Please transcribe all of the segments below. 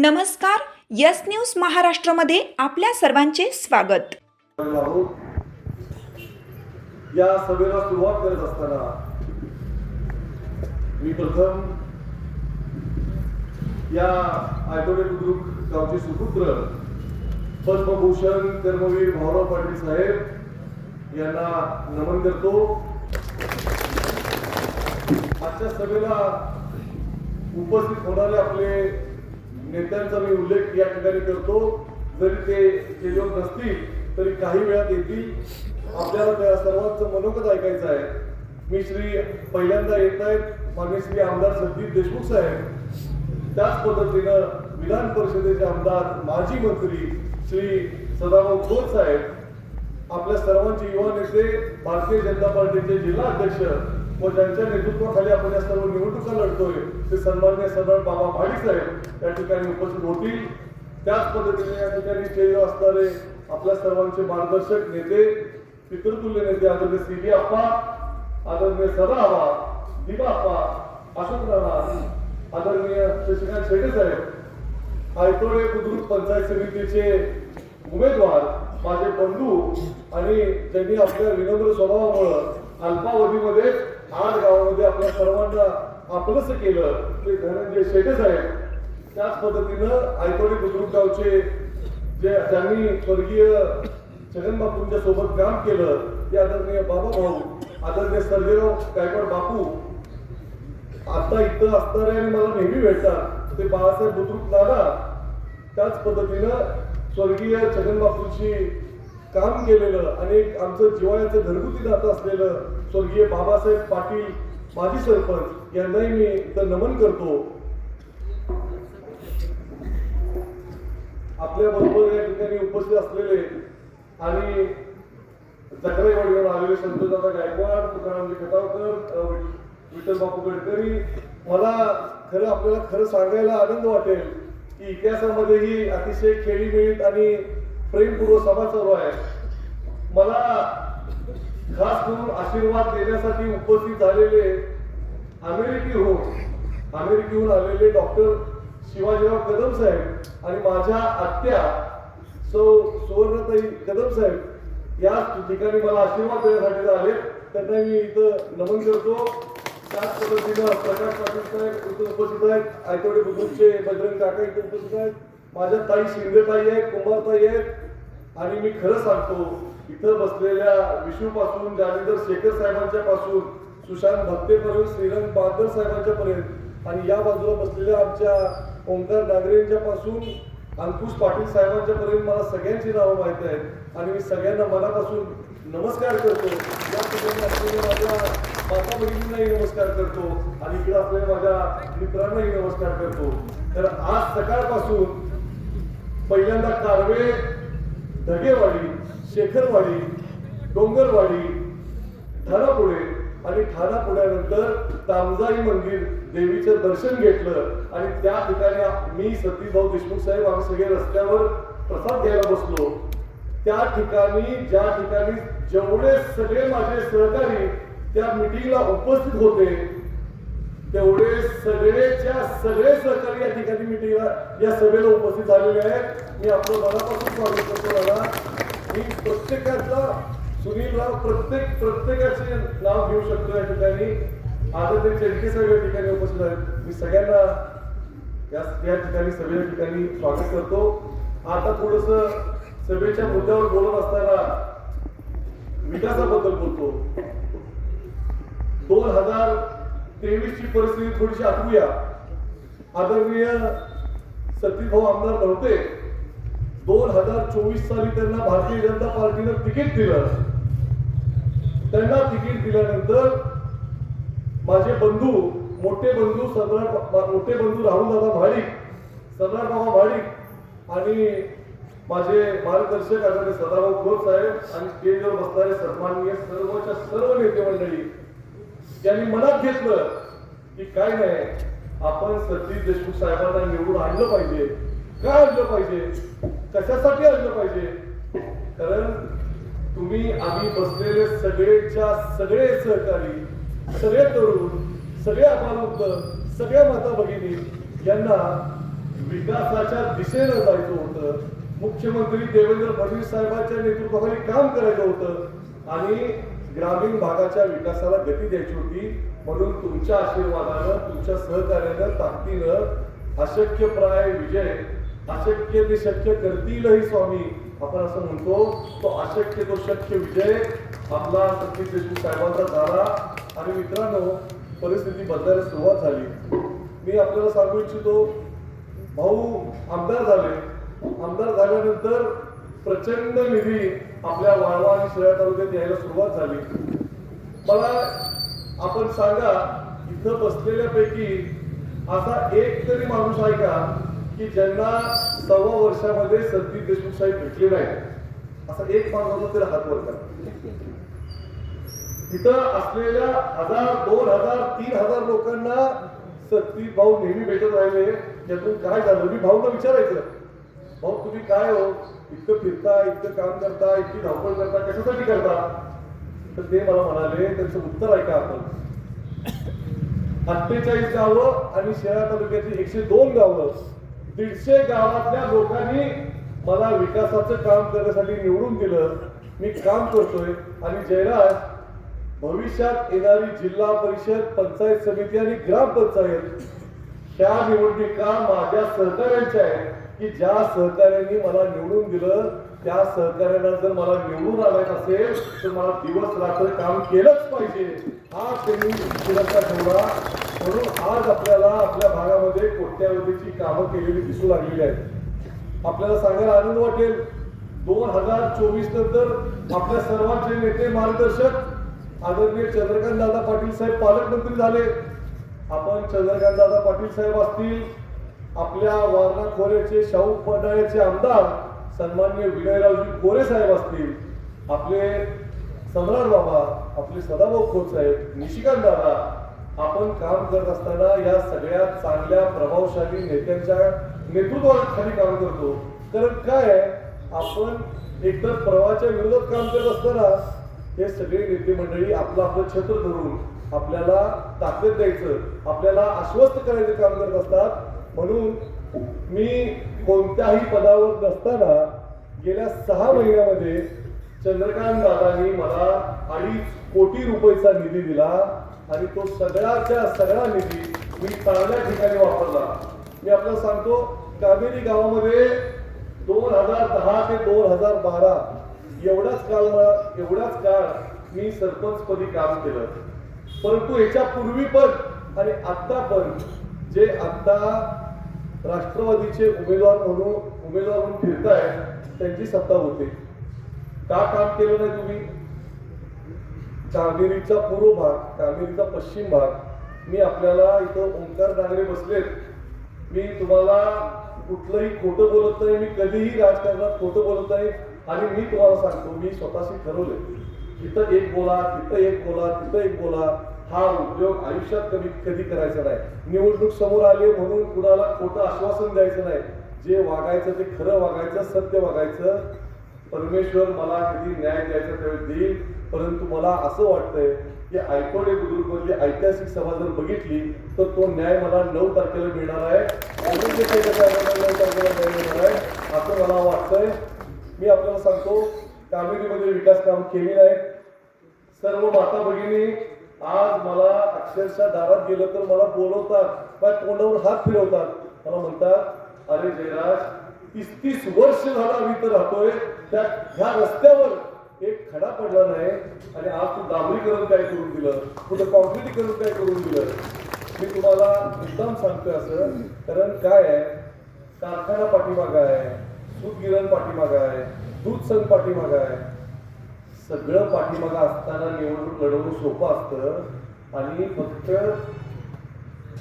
नमस्कार, yes news महाराष्ट्रामध्ये आपल्या सर्वांचे स्वागत. या सभेला सुरुवात करत असताना मी प्रथम या आयतोडे बुद्रुक गावचे सुपुत्र पद्मभूषण कर्मवीर भाऊराव पाटील साहेब यांना नमन करतो. आजच्या सभेला उपस्थित होणारे आपले नेत्यांचा मी उल्लेख या ठिकाणी करतो. जरी ते स्टेजवर नसतील तरी काही वेळात येतील. आपल्याला त्या सर्वांचं मनोगत ऐकायचं आहे. मी पहिल्यांदा येत आहेत माननीय श्री आमदार संदीप देशमुख साहेब, त्याच पद्धतीनं विधान परिषदेचे आमदार माजी मंत्री श्री सदाभाऊ खोत साहेब, आपल्या सर्वांचे युवा नेते, भारतीय जनता पार्टीचे जिल्हा अध्यक्ष व ज्यांच्या नेतृत्वाखाली आपण या सर्व निवडणुका लढतोय ते सन्माननीय सरदार बाबा भाडी साहेब या ठिकाणी उपस्थित होतील. त्याच पद्धतीने या ठिकाणी स्टेजवर असणारे आपल्या सर्वांचे मार्गदर्शक नेते, पितृतुल्य नेते आदरणीय सीबी आप्पा, आदरणीय सदा आबा, दिबा आप्पा, अशोक राणा, आदरणीय शशिकांत शेटे साहेब, आयतोडे बुद्रुक पंचायत समितीचे उमेदवार, माझे बंधू आणि ज्यांनी आपल्या विनम्र स्वभावामुळे अल्पावधीमध्ये 8 गावामध्ये आपल्या सर्वांना आपलंच केलं ते धनंजय शेटे साहेब. त्याच पद्धतीनं आयतोडे बुद्रुक गावचे ज्यांनी स्वर्गीय छगनबापूंच्या सोबत काम केलं ते आदरणीय बाबा भाऊ, आदरणीय सर्जेराव गायकवाड बापू, आता इथं असणारे आणि मला नेहमी भेटतात ते बाळासाहेब बुद्रुक दादा. त्याच पद्धतीनं स्वर्गीय छगनबापूंची काम केलेलं आणि आमचं जिव्हाळ्याचं घरगुती नातं असलेलं स्वर्गीय बाबासाहेब पाटील माजी सरपंच यांनाही मी इथं नमन करतो. आपल्या बरोबर या ठिकाणी उपस्थित असलेले आणि जकराईवाडीवर आलेले संतोषदादा गायकवाड, तुकारामजी खटावकर, विठ्ठल बापू गडकरी. मला आपल्याला खरं सांगायला आनंद वाटेल की इतिहासामध्येही अतिशय खेळीमेळीत आणि प्रेमपूर्व सभा चालू आहे. मला खास करून आशीर्वाद देण्यासाठी उपस्थित झालेले अमेरिकेहून आलेले डॉक्टर शिवाजीराव कदम साहेब आणि माझ्या आत्या सुवर्णताई कदम साहेब या ठिकाणी मला आशीर्वाद देण्यासाठी आले. त्यांना मी इथं नमन करतो. त्याच पद्धतीनं प्रकाश पाटील साहेब इथं उपस्थित आहेत, आयतोडे बुद्रुकचे बजरंग काका इथे उपस्थित आहेत, माझ्या ताई शिंदेताई आहेत, कुंभारताई आहेत. आणि मी खरं सांगतो, इथं बसलेल्या विष्णूपासून जावेदर शेखर साहेबांच्या पासून सुशांत भक्तेपर्यंत, श्रीरंग बहादर साहेबांच्या पर्यंत आणि या बाजूला बसलेल्या आमच्या ओंकार नागरेंच्या पासून अंकुश पाटील साहेबांच्या पर्यंत मला सगळ्यांची नावं माहिती आहेत आणि मी सगळ्यांना मनापासून नमस्कार करतो. या ठिकाणी असलेल्या माझ्या माता भगिनींनाही नमस्कार करतो आणि इकडे असलेल्या माझ्या मित्रांनाही नमस्कार करतो. तर आज सकाळपासून पहिल्यांदा कारवे, ढगेवाडी, शेखरवाडी, डोंगरवाडी, ठाणापुढे आणि ठाणापुढ्यानंतर तामजाई मंदिर देवीचं दर्शन घेतलं आणि त्या ठिकाणी मी सतीभाऊ देशमुख साहेब आम्ही सगळे रस्त्यावर प्रसाद घ्यायला बसलो. त्या ठिकाणी ज्या ठिकाणी जेवढे सगळे माझे सहकारी त्या मीटिंगला उपस्थित होते तेवढे सगळेच्या सगळे सहकारी या ठिकाणी मीटिंगला या सभेला उपस्थित झालेले आहेत. मी आपलं मनापासून स्वागत करतो. मला मी प्रत्येकाचा सुनीलराव प्रत्येकाचे नाव घेऊ शकतो. या ठिकाणी आदरणीय चेडके साहेब या ठिकाणी उपस्थित आहेत. मी सगळ्यांना या ठिकाणी सभेच्या ठिकाणी स्वागत करतो. आता थोडस सभेच्या मुद्द्यावर बोलत असताना विकासाबद्दल बोलतो. 2023 ची परिस्थिती थोडीशी आठवूया. आदरणीय सतीभाऊ आमदार नव्हते. 2024 साली त्यांना भारतीय जनता पार्टीनं तिकीट दिलं. त्यांना तिकीट दिल्यानंतर माझे बंधू, मोठे बंधू राहुलदादा भाडिक, सरदार बाबा भाडिक आणि माझे मार्गदर्शक आदरणीय सदाभाऊ खोत साहेब आणि स्टेजवर बसणारे सन्माननीय सर्वच्या सर्व नेते मंडळी यांनी मनात घेतलं की काय नाही, आपण सतीश देशमुख साहेबांना निवडून आणलं पाहिजे. काय आणलं पाहिजे, कशासाठी आणलं पाहिजे? कारण आम्ही बसलेले सगळेच्या सगळे सहकारी, सगळे तरुण, सगळे अपावृत्त, सगळ्या माता भगिनी यांना विकासाच्या दिशेनं जायचं होतं. मुख्यमंत्री देवेंद्र फडणवीस साहेबांच्या नेतृत्वाखाली काम करायचं होतं आणि ग्रामीण भागाच्या विकासाला गती द्यायची होती. म्हणून तुमच्या आशीर्वादानं, तुमच्या सहकार्यानं, ताकदीनं अशक्यप्राय विजय, अशक्य ते शक्य करतीलही स्वामी आपण असं म्हणतो, तो अशक्य तो शक्य विजय आपला सतीश देशमुख साहेबांचा झाला. आणि मित्रांनो, परिस्थिती बदलायला सुरुवात झाली. मी आपल्याला सांगू इच्छितो, भाऊ आमदार झाले. आमदार झाल्यानंतर प्रचंड निधी आपल्या वाळवा आणि शिराळा तालुक्यात यायला सुरुवात झाली. मला आपण सांगा, इथं बसलेल्यापैकी असा एक तरी माणूस आहे का की ज्यांना 6 वर्षामध्ये सतीश देशमुख साहेब भेटले नाही? असा एक माणूस असला तरी हात वर करा. इथं असलेल्या 1000, 2000, 3000 लोकांना सतीश भाऊ नेहमी भेटत राहिले. यातून काय झालं? मी भाऊला विचारायचं, भाऊ तुम्ही काय हो, इतकं फिरता, इतकं काम करता, इतकी धावपळ करता, कशासाठी करता? तर ते मला म्हणाले, त्यांचं उत्तर ऐका आपण. 48 गावं आणि शिराळा तालुक्याची 102 गावं, 150 गावातल्या लोकांनी मला विकासाचं काम करण्यासाठी निवडून दिलं. मी काम करतोय आणि जयराज, भविष्यात येणारी जिल्हा परिषद, पंचायत समिती आणि ग्रामपंचायत ह्या निवडणुका माझ्या सहकार्यांच्या आहेत की ज्या सहकार्यांनी मला निवडून दिलं त्या सहकार्यांना जर मला निवडून आणायचं असेल तर मला दिवस रात्र काम केलंच पाहिजे. हा त्यांनी तिरंगा ठेवला. म्हणून आज आपल्याला आपल्या भागामध्ये कोट्यावधीची कामं केलेली दिसू लागलेली आहेत. आपल्याला सांगायला आनंद वाटेल, 2024 नंतर आपल्या सर्वांचे नेते, मार्गदर्शक आदरणीय चंद्रकांत दादा पाटील साहेब पालकमंत्री झाले. आपण चंद्रकांत दादा पाटील साहेब असतील, आपल्या वारणा खोऱ्याचे, शाहू पडाळ्याचे आमदार सन्माननीय विनयरावजी गोरे साहेब असतील, आपले सम्राट बाबा, आपले सदाभाऊ खोत साहेब, निशिकांत दादा, आपण काम करत असताना या सगळ्या चांगल्या प्रभावशाली नेत्यांच्या नेतृत्वाखाली काम करतो. कारण काय आहे, आपण एकतर प्रवाहाच्या विरोधात काम करत असताना हे सगळे नेते मंडळी आपलं आपलं छत्र धरून आपल्याला ताकद द्यायचं, आपल्याला आश्वस्त करायचं काम करत असतात. म्हणून मी कोणत्याही पदावर नसताना गेल्या 6 महिन्यामध्ये चंद्रकांत दादांनी मला 2.5 कोटी रुपयाचा निधी दिला आणि तो सगळ्याच्या सगळा निधी मी चांगल्या ठिकाणी वापरला. मी आपल्याला सांगतो, कामेरी गावामध्ये 2010 ते 2012 एवढाच काळ मी सरपंचपदी काम केलं. परंतु याच्या पूर्वी पण आणि आता पण जे आता राष्ट्रवादीचे उमेदवार म्हणून फिरतायत त्यांची सत्ता होते. का काम केलं नाही तुम्ही? कामेरीचा पूर्व भाग, कामेरीचा पश्चिम भाग, मी आपल्याला इथं ओंकार नागरे बसलेत, मी तुम्हाला कुठलंही खोटं बोलत नाही, मी कधीही राजकारणात खोटं बोलत नाही. आणि मी तुम्हाला सांगतो, मी स्वतःशी ठरवलंय, इथं एक बोला, तिथं एक बोला, तिथं एक बोला, हा उद्योग आयुष्यात कधी करायचा नाही. निवडणूक समोर आले म्हणून कुणाला खोटं आश्वासन द्यायचं नाही. जे वागायचं ते खरं वागायचं, सत्य वागायचं. परमेश्वर मला कधी न्याय द्यायचा त्यावेळी देईल. परंतु मला असं वाटतंय की आयकोडे बुद्रुक मधली ऐतिहासिक सभा जर बघितली तर तो न्याय मला 9 तारखेला मिळणार आहे. 9 तारखेला न्याय मिळणार आहे असं मला वाटतंय. मी आपल्याला सांगतो, कामेरीमध्ये विकास काम केले नाही. सर्व माता भगिनी आज मला अक्षरशः दारात गेलं तर मला बोलवतात, माझ्या तोंडावर हात फिरवतात, मला म्हणतात, अरे जयराज, 30 वर्ष झालं आम्ही इथं राहतोय, ह्या रस्त्यावर एक खडा पडला नाही आणि आज तू डांबरीकरण काय करून दिलं, कुठं कॉन्क्रिटीकरण काय करून दिलं. मी तुम्हाला मुद्दाम सांगतोय असं, कारण काय आहे, कारखाना पाठीमागा आहे, दूध गिरण पाठीमागा आहे, दूध संघ पाठीमागा आहे. सगळं पाठीमागा असताना निवडणूक लढवणं सोपं असतं आणि फक्त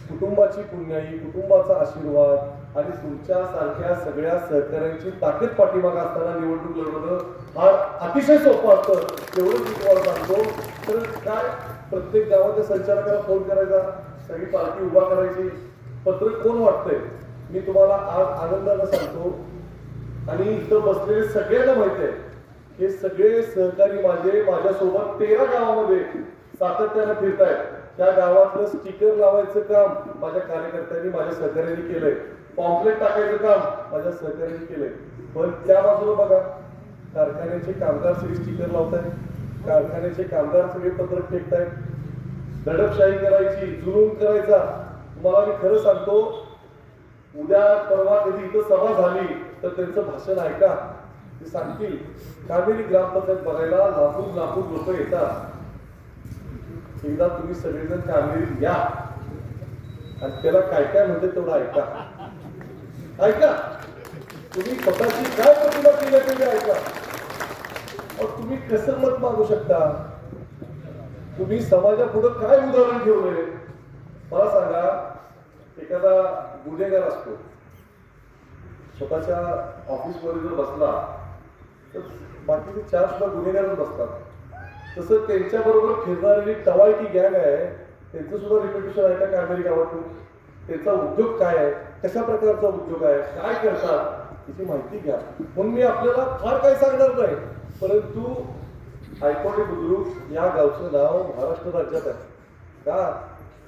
कुटुंबाची पुण्याई, कुटुंबाचा आशीर्वाद आणि तुमच्या सारख्या सगळ्या सहकार्यांची ताकद पाठीमागा असताना निवडणूक लढवणं हा अतिशय सोपं असतं. तेवढंच मी तुम्हाला सांगतो. तर काय, प्रत्येक गावाच्या संचालकाला फोन करायचा, सगळी पार्टी उभा करायची, पत्रक कोण वाटतंय, मी तुम्हाला आज आनंदानं सांगतो. आणि इथं बसलेले सगळ्यांना माहिती आहे, हे सगळे सहकारी माझ्यासोबत 13 गावामध्ये सातत्यानं फिरतायत. त्या गावातलं स्टिकर लावायचं काम माझ्या कार्यकर्त्यांनी माझ्या सहकार्याने केलंय, पॉम्पलेट टाकायचं काम माझ्या सहकार्याने केलंय. पण त्या बाजूला बघा, कारखान्याचे कामगार सगळे स्टिकर लावतायत, कारखान्याचे कामगार सगळे पत्रक टेकतायत. दडपशाही करायची, जुलूम करायचा. तुम्हाला मी खरं सांगतो, उद्या परवा कधी इथं सभा झाली तर त्यांचं भाषण ऐका. ते सांगतील कावेरी ग्रामपंचायत बघायला लाखून लाखून लोक येतात. एकदा तुम्ही सगळेजण कावेरी या आणि त्याला काय काय म्हणते तेवढं ऐका. तुम्ही स्वतःची काय प्रतिभा केली ते ऐका. तुम्ही कसं मत मागू शकता? तुम्ही समाजापुढे काय उदाहरण ठेवलंय मला सांगा. एखादा गुन्हेगार असतो, स्वतःच्या ऑफिसमध्ये जर बसला तर बाकीचे 4 सुद्धा गुन्हेगारच बसतात. तसं त्यांच्या बरोबर फिरणारी टवाळकी गँग आहे, त्यांचं सुद्धा रिप्युटेशन आहे का कावेरी गावातून? त्यांचा उद्योग काय आहे, कशा प्रकारचा उद्योग आहे, काय करतात याची माहिती घ्या. म्हणून मी आपल्याला फार काही सांगणार नाही, परंतु आयकोडे बुद्रुक या गावचं नाव महाराष्ट्र राज्यात आहे का?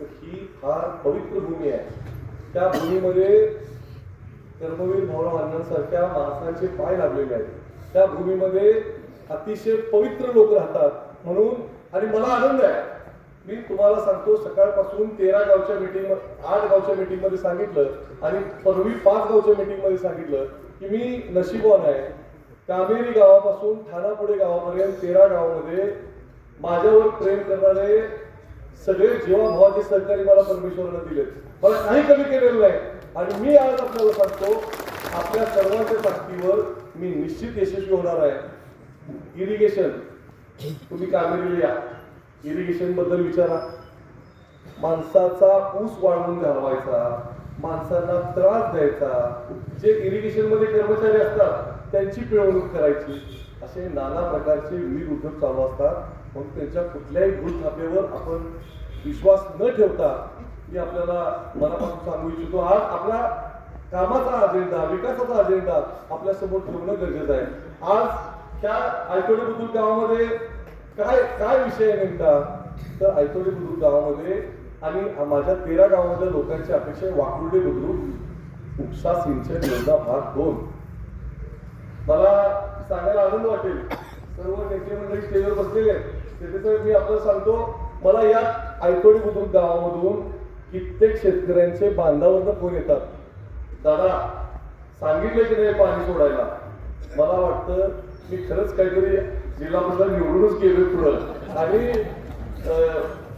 तर ही फार पवित्र भूमी आहे. त्या भूमीमध्ये कर्मवीर भाऊराव अण्णांसारख्या माणसांचे पाय लागलेले आहेत. त्या भूमीमध्ये अतिशय पवित्र लोक राहतात. म्हणून आणि मला आनंद आहे, मी तुम्हाला सांगतो, सकाळपासून 13 गावच्या मीटिंग, 8 गावच्या मीटिंग मध्ये सांगितलं आणि पूर्वी 5 गावच्या मीटिंग मध्ये सांगितलं की मी नशीबवान आहे. कामेरी गावापासून ठाणापुढे गावापर्यंत 13 गावामध्ये माझ्यावर प्रेम करणारे सगळे जीवाभावाचे सहकारी मला परमेश्वरानं दिलेत. मला काही कमी केलेलं नाही. आणि मी आज आपल्याला सांगतो, आपल्या सर्वांच्या ताकदीवर मी निश्चित यशस्वी होणार आहे. इरिगेशन, तुम्ही कामेरीला या, इरिगेशन बद्दल विचारा. माणसाचा ऊस वाळवून घालवायचा, माणसांना त्रास द्यायचा, जे इरिगेशन मध्ये कर्मचारी असतात त्यांची पिळवणूक करायची, असे नाना प्रकारचे विविध उद्योग चालू असतात. मग त्यांच्या कुठल्याही भूलथापेवर आपण विश्वास न ठेवता मी आपल्याला मनापासून सांगू इच्छितो, आज आपला कामाचा अजेंडा, विकासाचा अजेंडा आपल्या समोर ठेवणं गरजेचं आहे. आज त्या आयतोडे बुद्रुक गावामध्ये काय विषय आहे नेमका? तर आयतोडे बुद्रुक गावामध्ये आणि माझ्या 13 गावामधल्या लोकांची अपेक्षा आहे वाकुर्डे बुद्रुक उपसा सिंचन योजना भाग 2. मला सांगायला आनंद वाटेल, सर्व नेते मंडळी स्टेजवर बसलेले आहेत, त्याच्यासाठी मी आपल्याला सांगतो, मला या आयतोडे बुद्रुक गावामधून कित्येक शेतकऱ्यांचे बांधावरनं फोन येतात, दादा सांगितलं की नाही पाणी सोडायला. मला वाटतं मी खरंच काहीतरी जिल्हा परिषद निवडूनच गेलोय पुढं. आणि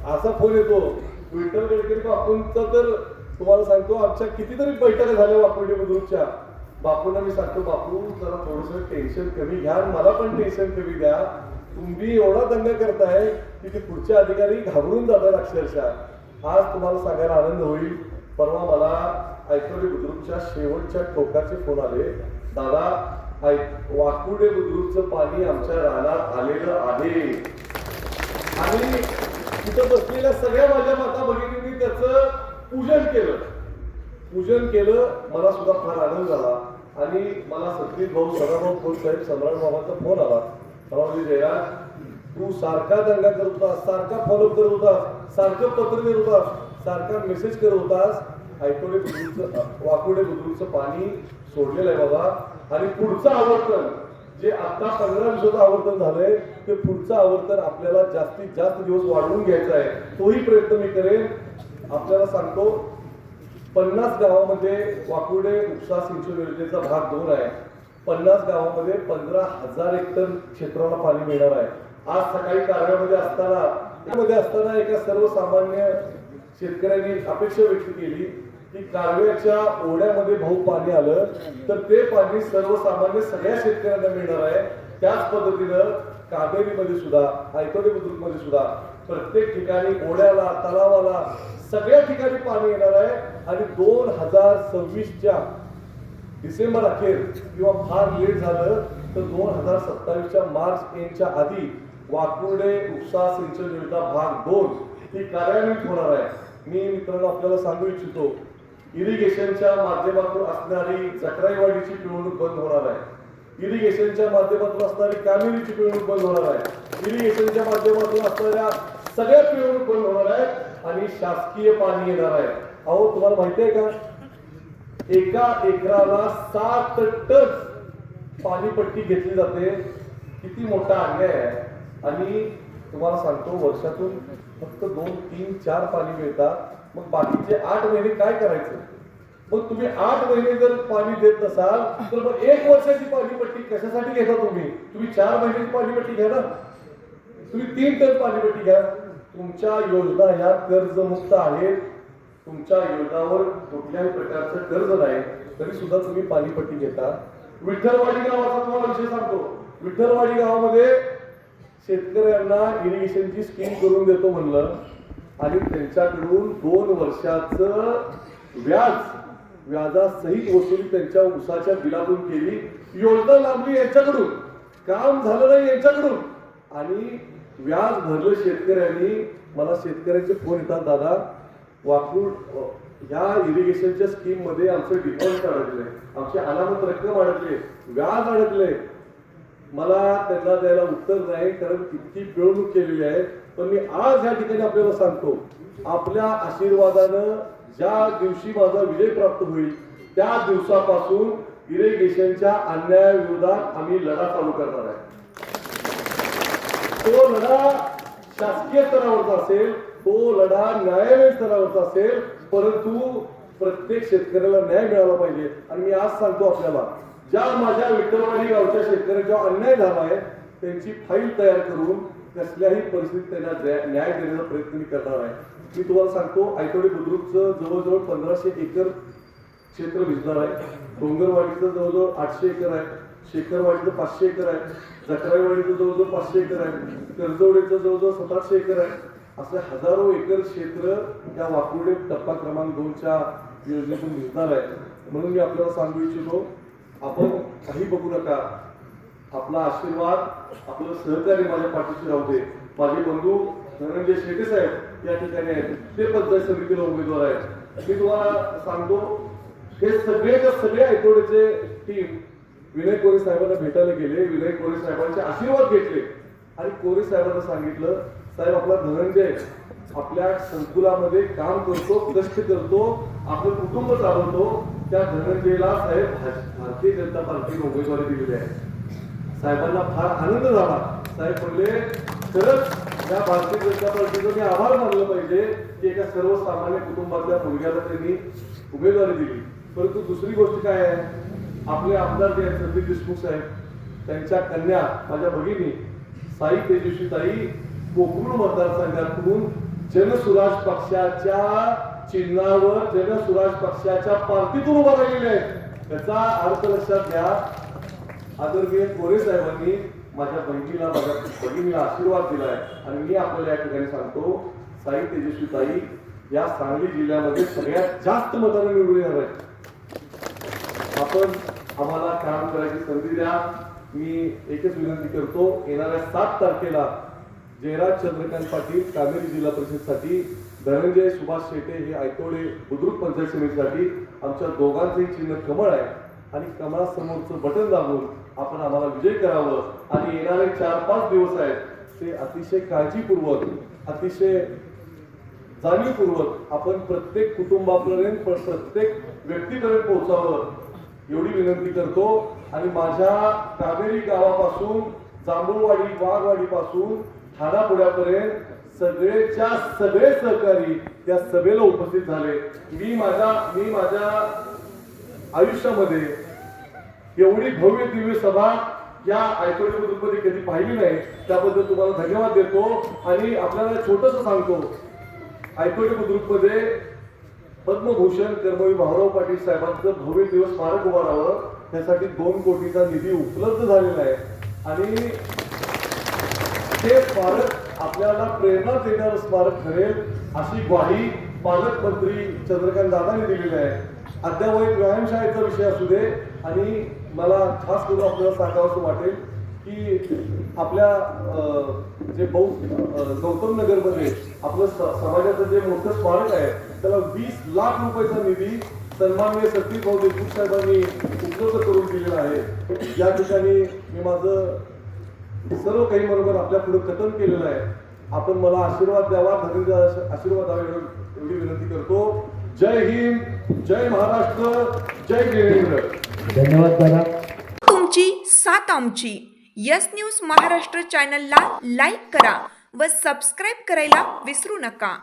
असा फोन येतो विठ्ठल गडकरी बापूंचा, तर तुम्हाला सांगतो आमच्या कितीतरी बैठका झाल्या वाकुर्डे बुद्रुकच्या. बापूंना मी सांगतो, बापू जरा थोडंसं टेन्शन कमी घ्या, मला पण टेन्शन कमी द्या. तुम्ही एवढा दंग करताय की ते पुढचे अधिकारी घाबरून जातात अक्षरशः. आज तुम्हाला सांगायला आनंद होईल, परवा मला आयतोडे बुद्रुकच्या शेवटच्या टोकाचे फोन आले, दादा वाकुर्डे बुद्रुकचं पाणी आमच्या रानात आलेलं आहे. आणि तिथं बसलेल्या सगळ्या माझ्या माता भगिनींनी त्याचं पूजन केलं. मला सुद्धा फार आनंद झाला. आणि मला सत्रित भाऊ सदाभाऊ खोत साहेब सम्राट बाबांचा फोन आला. मला म्हणजे जयराज, तू सारखा दंगा करत होतास, सारखा फॉलो करत होतास, सारखं पत्र देत होतास, सारखा मेसेज करत होतास, आयतोडे बुद्रुकचं वाकुर्डे बुद्रुकचं पाणी सोडलेलं आहे बाबा. आणि पुढचं आवर्तन जे आता 15 दिवसाचं आवर्तन झालंय, ते पुढचं आवर्तन आपल्याला जास्तीत जास्त दिवस वाढवून घ्यायचं आहे. तोही प्रयत्न मी करेन. आपल्याला सांगतो, 50 गावामध्ये वाकुर्डे उपसा सिंचन योजनेचा भाग 2 आहे. 50 गावामध्ये 15,000 हेक्टर क्षेत्राला पाणी मिळणार आहे. आज सकाळी कारव्यामध्ये असताना एका सर्वसामान्य शेतकऱ्यांनी अपेक्षा व्यक्त केली की कारव्याच्या ओढ्यामध्ये भाऊ पाणी आलं तर ते पाणी सर्वसामान्य सगळ्या शेतकऱ्यांना मिळणार आहे. त्याच पद्धतीनं कावेरीमध्ये सुद्धा, आयतोडे बुद्रुकमध्ये सुद्धा प्रत्येक ठिकाणी ओढ्याला, तलावाला, सगळ्या ठिकाणी पाणी येणार आहे. आणि 2026च्या डिसेंबर अखेर किंवा फार लेट झालं तर 2027च्या मार्च एंडच्या आधी वाकुर्डे उपसा सिंचन योजना भाग 2 ही कार्यान्वित होणार आहे. मी मित्रांनो आपल्याला सांगू इच्छितो, इरिगेशनच्या माध्यमातून असणारी जकराईवाडीची पिळवणूक बंद होणार आहे. इरिगेशनच्या माध्यमातून असणारी कामेरीची पिळवणूक बंद होणार आहे. इरिगेशनच्या माध्यमातून असणाऱ्या सगळ्या पिळवणूक बंद होणार आहे. आणि शासकीय पाणी येणार आहे. अहो तुम्हाला माहिती आहे का, एका एकराला 7 टन पाणीपट्टी घेतली जाते. किती मोठा अन्याय आहे. आणि तुम्हाला सांगतो, वर्षातून फक्त 2, 3, 4 पाणी मिळतात. मग बाकीचे 8 महिने काय करायचं? मग तुम्ही 8 महिने जर पाणी देत नसाल तर मग 1 वर्षाची पाणीपट्टी कशासाठी घेता तुम्ही? तुम्ही 4 महिन्याची पाणीपट्टी घ्या ना. तुम्ही 3 टन पाणीपट्टी घ्या. तुमच्या योजना ह्या कर्जमुक्त आहेत. तुमच्या योजनावर कुठल्याही प्रकारचं कर्ज नाही, तरी सुद्धा तुम्ही पाणीपट्टी घेता. विठ्ठलवाडी गावाचा तुम्हाला विषय सांगतो. विठ्ठलवाडी गावामध्ये शेतकऱ्यांना इरिगेशनची स्कीम करून देतो म्हणलं आणि त्यांच्याकडून 2 वर्षाचं व्याजासहित वसुली त्यांच्या उसाच्या बिलातून केली. योजना लांबली यांच्याकडून, काम झालं नाही यांच्याकडून आणि व्याज भरलं शेतकऱ्यांनी. मला शेतकऱ्यांचे फोन येतात, दादा वाकूड या इरिगेशनच्या स्कीम मध्ये आमचं डिपॉझिट अडकलंय, आमची अनामत रक्कम अडकले, व्याज अडकले. मला त्यांना द्यायला उत्तर नाही, कारण किती पिळवणूक केलेली आहे. पण मी आज या ठिकाणी आपल्याला सांगतो, आपल्या आशीर्वादानं ज्या दिवशी माझा विजय प्राप्त होईल त्या दिवसापासून इरिगेशनच्या अन्यायाविरोधात आम्ही लढा चालू करणार आहे. तो लढा शासकीय स्तरावरचा असेल, तो लढा न्यायालयीन स्तरावरचा असेल, परंतु प्रत्येक शेतकऱ्याला न्याय मिळाला पाहिजे. आणि मी आज सांगतो आपल्याला, ज्या माझ्या विठ्ठलवाडी गावच्या शेतकऱ्याचा अन्याय झाला आहे त्यांची फाईल तयार करून कसल्याही परिस्थितीत त्यांना न्याय देण्याचा प्रयत्न मी करणार आहे. मी तुम्हाला सांगतो, आयतोडे बुद्रुकचं जवळजवळ 1500 एकर क्षेत्र भिजणार आहे. डोंगरवाडीचं जवळजवळ 800 एकर आहे. शेखरवाडीचं 500 एकर आहे. जकराईवाडीचं जवळजवळ 500 एकर आहे. कर्जवडीचं जवळजवळ 1700 एकर आहे. असं हजारो एकर क्षेत्र या वाकुर्डे टप्पा क्रमांक 2च्या योजनेतून भिजणार आहे. म्हणून मी आपल्याला सांगू इच्छितो, आपण काही बघू नका. आपला आशीर्वाद, आपलं सहकार्य माझ्या पाठीशी राहू दे. माझे बंधू धनंजय शेटे साहेब या ठिकाणी आहेत, ते पंचायत समितीला उमेदवार आहेत. मी तुम्हाला सांगतो, हे सगळेच्या सगळे आयतोडेचे टीम विनय कोरे साहेबांना भेटायला गेले. विनय कोरे साहेबांचे आशीर्वाद घेतले आणि कोरे साहेबांना सांगितलं, साहेब आपला धनंजय आपल्या संकुलामध्ये काम करतो, कष्ट करतो, आपलं कुटुंब चालवतो. त्या धनंजयला साहेब भारतीय जनता पार्टीने उमेदवारी दिलेली आहे. साहेबांना फार आनंद झाला. साहेब म्हणले, खरंच या भारतीय जनता पार्टीचं मी आभार मानलं पाहिजे की एका सर्वसामान्य कुटुंबातल्या मुलग्याला त्यांनी उमेदवारी दिली. परंतु दुसरी गोष्ट काय आहे, आपले आमदार जे आहेत संदीप देशमुख साहेब, त्यांच्या कन्या माझ्या भगिनी साई तेजस्वी ताई कोकरूड मतदारसंघातून जनसुराज पक्षाच्या चिन्हावर, जनसुराज पक्षाच्या पार्टीतून उभा राहिलेले आहेत. त्याचा अर्थ लक्षात घ्या. आदरणीय कोरे साहेबांनी माझ्या बहिणीला, माझ्या भगिनीला आशीर्वाद दिलाय आणि मी आपल्याला या ठिकाणी सांगतो, साई तेजस्वी ताई या सांगली जिल्ह्यामध्ये सगळ्यात जास्त मताने निवडून येणार आहेत. आपण आम्हाला काम करायची संधी द्या. मी एकच विनंती करतो, येणाऱ्या 7 तारखेला जयराज चंद्रकांत पाटील कामेरी जिल्हा परिषदसाठी, धनंजय सुभाष शेटे हे आयतोडे बुद्रुक पंचायत समितीसाठी, आमच्या दोघांचंही चिन्ह कमळ आहे आणि कमळासमोरचं बटन दाबून आपण आम्हाला विजय करावं. आणि येणारे 4-5 दिवस आहेत ते अतिशय काळजीपूर्वक, अतिशय जाणीवपूर्वक आपण प्रत्येक कुटुंबापर्यंत, प्रत्येक व्यक्तीपर्यंत पोहोचावं एवढी विनंती करतो. आणि माझ्या कामेरी गावापासून जांभूळवाडी, वाघवाडी पासून ठाणापुड्यापर्यंत सगळेच्या सगळे सहकारी त्या सभेला उपस्थित झाले. मी माझ्या आयुष्यामध्ये एवढी भव्य दिव्य सभा या आयतोडे बुद्रुकमध्ये कधी पाहिली नाही. त्याबद्दल तुम्हाला धन्यवाद देतो. आणि आपल्याला छोटंसं सांगतो, आयतोडे बुद्रुकमध्ये पद्मभूषण कर्मवीर भाऊराव पाटील साहेबांचं भव्य दिवस स्मारक उभा राहावं त्यासाठी 2 कोटीचा निधी उपलब्ध झालेला आहे. आणि ते स्मारक आपल्याला प्रेरणा देणारं स्मारक ठरेल अशी ग्वाही पालकमंत्री चंद्रकांत दादांनी दिलेली आहे. अद्यावत व्यायामशाळेचा विषय असू दे. आणि मला खास करून आपल्याला सांगावंसं वाटेल की आपल्या जे गौतम नगरमध्ये आपलं समाजाचं जे मोठं स्मारक आहे त्याला 20 लाख रुपयाचा निधी सन्माननीय सतीश भाऊ देशमुख साहेबांनी उपलब्ध करून दिलेला आहे. या ठिकाणी मी माझं सर्व काही बरोबर आपल्या पुढे कथन केलेलं आहे. आपण मला आशीर्वाद द्यावा, धन्यवाद आशीर्वाद द्यावा एवढी विनंती करतो. जय हिंद, जय महाराष्ट्र, जय जिनेंद्र. धन्यवाद दादा. तुमची साथ आमची. यस न्यूज महाराष्ट्र चॅनलला लाईक करा व सबस्क्राईब करायला विसरू नका.